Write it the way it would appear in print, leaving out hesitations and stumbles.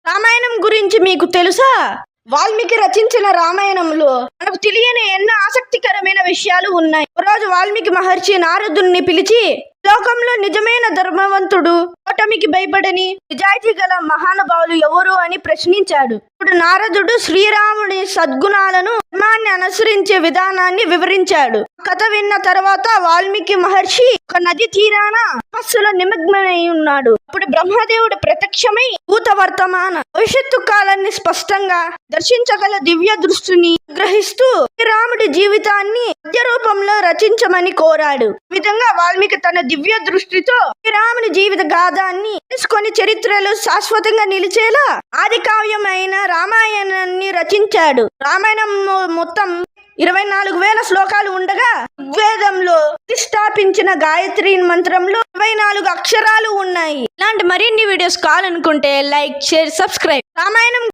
రామాయణం గురించి మీకు తెలుసా? వాల్మీకి రచించిన రామాయణంలో మనకు తెలియని ఎన్నో ఆసక్తికరమైన విషయాలు ఉన్నాయి. ఒకరోజు వాల్మీకి మహర్షి నారదుని పిలిచి, లోకంలో నిజమైన ధర్మవంతుడు, ఓటమికి భయపడని నిజాయితీ గల మహానుభావులు ఎవరు అని ప్రశ్నించాడు. ఇప్పుడు నారదుడు శ్రీరాముడి సద్గుణాలను, ధర్మాన్ని అనుసరించే విధానాన్ని వివరించాడు. కథ విన్న తర్వాత వాల్మీకి మహర్షి ఒక నది తీరాన తపస్సులో నిమగ్నమై ఉన్నాడు. అప్పుడు బ్రహ్మదేవుడు ప్రత్యక్షమై భూత వర్తమాన భవిష్యత్తు కాలాన్ని స్పష్టంగా దర్శించగల దివ్య దృష్టిని గ్రహిస్తూ శ్రీరాముడి జీవితాన్ని పద్య రూపంలో రచించమని కోరాడు. ఈ విధంగా వాల్మీకి తన దివ్య దృష్టితో శ్రీరాముని జీవిత గాథాన్ని తెలుసుకొని చరిత్రలో శాశ్వతంగా నిలిచేలా ఆది కావ్యమైన రామాయణాన్ని రచించాడు. రామాయణం మొత్తం 24,000 శ్లోకాలు ఉండగా ఋగ్వేదంలో ప్రతిష్టాపించిన గాయత్రి మంత్రంలో 24 అక్షరాలు ఉన్నాయి. ఇలాంటి మరిన్ని వీడియోస్ కావాలనుకుంటే లైక్, షేర్, సబ్స్క్రైబ్. రామాయణం